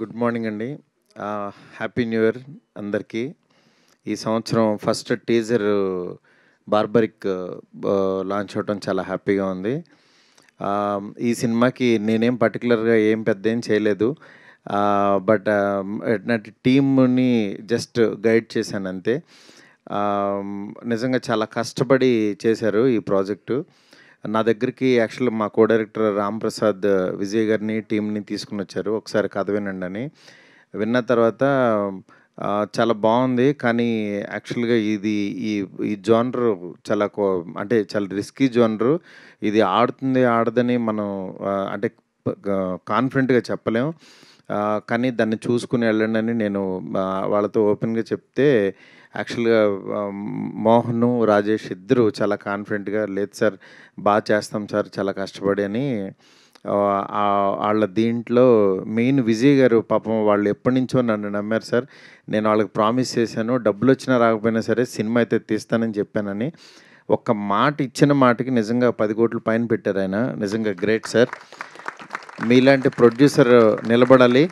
Good morning అండి. Happy new year అందరికీ. ఈ సంవత్సరం ఫస్ట్ టీజర్ బార్బరిక్ లాంచ్ అవ్వటం చాలా హ్యాపీగా ఉంది. ఈ సినిమాకి నేనేం పర్టికులర్గా పెద్ద ఏం చేయలేదు. బట్ నటి టీమ్ని జస్ట్ గైడ్ చేశాను అంతే. నిజంగా చాలా కష్టపడి చేశారు ఈ ప్రాజెక్టు. నా దగ్గరికి యాక్చువల్గా మా కో డైరెక్టర్ రామ్ ప్రసాద్ విజయ్ గారిని టీంని తీసుకుని వచ్చారు, ఒకసారి కథ వినండి అని. విన్న తర్వాత చాలా బాగుంది, కానీ యాక్చువల్గా ఇది ఈ ఈ జోనర్ చాలా అంటే చాలా రిస్కీ జోనరు. ఇది ఆడుతుంది ఆడదని మనం అంటే కాన్ఫిడెంట్గా చెప్పలేం. కానీ దాన్ని చూసుకుని వెళ్ళండి అని నేను వాళ్ళతో ఓపెన్గా చెప్తే, యాక్చువల్గా మోహన్, రాజేష్ ఇద్దరు చాలా కాన్ఫిడెంట్గా లేదు సార్, బాగా చేస్తాం సార్ చాలా కష్టపడి అని. వాళ్ళ దీంట్లో మెయిన్ విజయ్ గారు పాపం వాళ్ళు ఎప్పటి నుంచో నన్ను నమ్మారు సార్. నేను వాళ్ళకి ప్రామిస్ చేశాను, డబ్బులు వచ్చినా రాకపోయినా సరే సినిమా అయితే తీస్తానని చెప్పానని. ఒక్క మాట ఇచ్చిన మాటకి నిజంగా 10 కోట్ల పైన పెట్టారు ఆయన. నిజంగా గ్రేట్ సార్. మీలాంటి ప్రొడ్యూసర్ నిలబడాలి.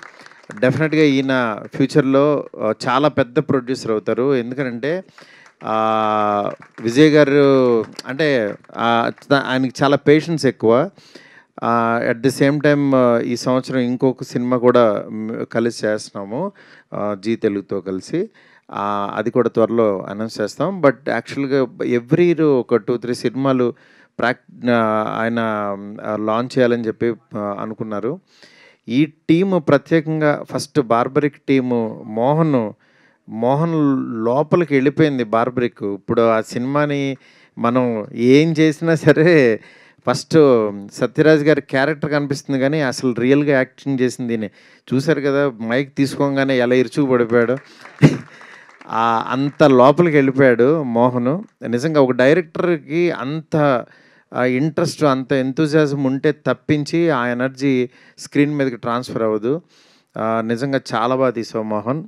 డెఫినెట్గా ఈయన ఫ్యూచర్లో చాలా పెద్ద ప్రొడ్యూసర్ అవుతారు. ఎందుకంటే విజయ్ గారు అంటే ఆయనకి చాలా పేషెన్స్ ఎక్కువ. అట్ ది సేమ్ టైం ఈ సంవత్సరం ఇంకొక సినిమా కూడా కలిసి చేస్తున్నాము జీ తెలుగుతో కలిసి. అది కూడా త్వరలో అనౌన్స్ చేస్తాం. బట్ యాక్చువల్గా ఎవ్రీ ఇయర్ ఒక 2-3 సినిమాలు ఆయన లాంచ్ చేయాలని చెప్పి అనుకున్నారు. ఈ టీము ప్రత్యేకంగా ఫస్ట్ బార్బరిక్ టీము మోహన్ లోపలికి వెళ్ళిపోయింది బార్బరిక్. ఇప్పుడు ఆ సినిమాని మనం ఏం చేసినా సరే ఫస్ట్ సత్యరాజ్ గారి క్యారెక్టర్ కనిపిస్తుంది, కానీ అసలు రియల్గా యాక్టింగ్ చేసింది చూశారు కదా. మైక్ తీసుకోగానే ఎలా ఇరుచుకు పడిపోయాడు. అంత లోపలికి వెళ్ళిపోయాడు మోహన్. నిజంగా ఒక డైరెక్టర్కి అంత ఇంట్రెస్ట్, అంత ఎంతూజియాజం ఉంటే తప్పించి ఆ ఎనర్జీ స్క్రీన్ మీదకి ట్రాన్స్ఫర్ అవ్వదు. నిజంగా చాలా బాగా తీసావు మోహన్.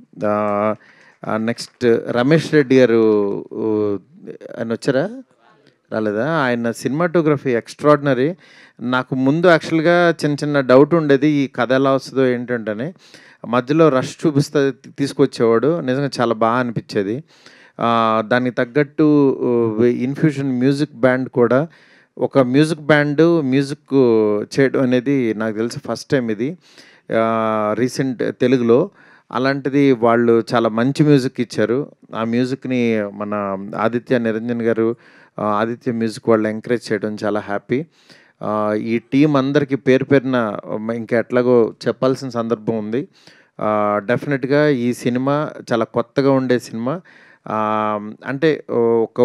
నెక్స్ట్ రమేష్ రెడ్డి గారు ఆయన వచ్చారా, రాలేదా? ఆయన సినిమాటోగ్రఫీ ఎక్స్ట్రాడినరీ. నాకు ముందు యాక్చువల్గా చిన్న డౌట్ ఉండేది, ఈ కథ ఎలా వస్తుందో ఏంటంటే. మధ్యలో రష్ చూపిస్తే తీసుకొచ్చేవాడు. నిజంగా చాలా బాగా అనిపించేది. దానికి తగ్గట్టు ఇన్ఫ్యూషన్ మ్యూజిక్ బ్యాండ్ కూడా, ఒక మ్యూజిక్ చేయడం అనేది నాకు తెలిసి ఫస్ట్ టైం ఇది రీసెంట్ తెలుగులో. అలాంటిది వాళ్ళు చాలా మంచి మ్యూజిక్ ఇచ్చారు. ఆ మ్యూజిక్ని మన ఆదిత్య నిరంజన్ గారు, ఆదిత్య మ్యూజిక్ వాళ్ళు ఎంకరేజ్ చేయడం చాలా హ్యాపీ. ఈ టీం అందరికీ పేరు పేరున ఇంకా ఎట్లాగో చెప్పాల్సిన సందర్భం ఉంది. డెఫినెట్గా ఈ సినిమా చాలా కొత్తగా ఉండే సినిమా. అంటే ఒక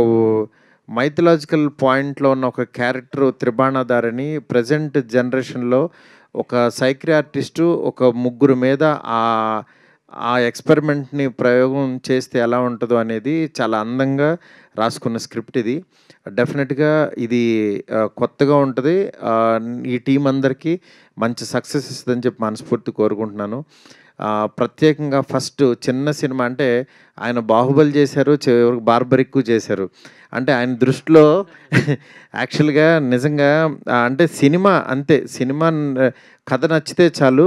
మైథలాజికల్ పాయింట్లో ఉన్న ఒక క్యారెక్టర్ త్రిబాణాధారిని ప్రజెంట్ జనరేషన్లో ఒక సైక్రియాట్రిస్టు ఒక ముగ్గురు మీద ఆ ఎక్స్పెరిమెంట్ని ప్రయోగం చేస్తే ఎలా ఉంటుందో అనేది చాలా అందంగా రాసుకున్న స్క్రిప్ట్ ఇది. డెఫినెట్గా ఇది కొత్తగా ఉంటుంది. ఈ టీం అందరికీ మంచి సక్సెస్ ఇస్తుందని చెప్పి మనస్ఫూర్తి కోరుకుంటున్నాను. ప్రత్యేకంగా ఫస్ట్ చిన్న సినిమా అంటే ఆయన బాహుబలి చేశారు, చివరికి బార్బరిక్ చేశారు. అంటే ఆయన దృష్టిలో యాక్చువల్గా నిజంగా అంటే సినిమా అంతే, సినిమా కథ నచ్చితే చాలు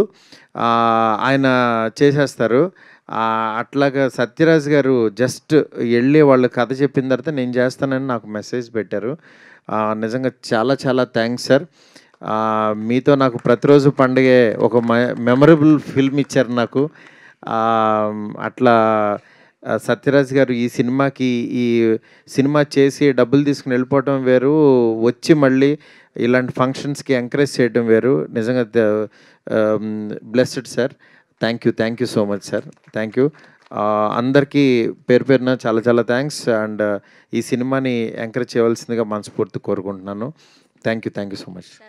ఆయన చేసేస్తారు. అట్లాగా సత్యరాజ్ గారు జస్ట్ వెళ్ళి వాళ్ళు కథ చెప్పిన తర్వాత నేను చేస్తానని నాకు మెసేజ్ పెట్టారు. నిజంగా చాలా చాలా థ్యాంక్స్ సార్. మీతో నాకు ప్రతిరోజు పండుగే ఒక మెమరబుల్ ఫిల్మ్ ఇచ్చారు నాకు. అట్లా సత్యరాజ్ గారు ఈ సినిమాకి ఈ సినిమా చేసి డబ్బులు తీసుకుని వెళ్ళిపోవటం వేరు, వచ్చి మళ్ళీ ఇలాంటి ఫంక్షన్స్కి ఎంకరేజ్ చేయడం వేరు. నిజంగా blessed sir. Thank you so much sir. Thank you అందరికీ పేరు పేరున చాలా చాలా థ్యాంక్స్. అండ్ ఈ సినిమాని ఎంకరేజ్ చేయవలసిందిగా మనస్ఫూర్తి కోరుకుంటున్నాను. Thank you so much.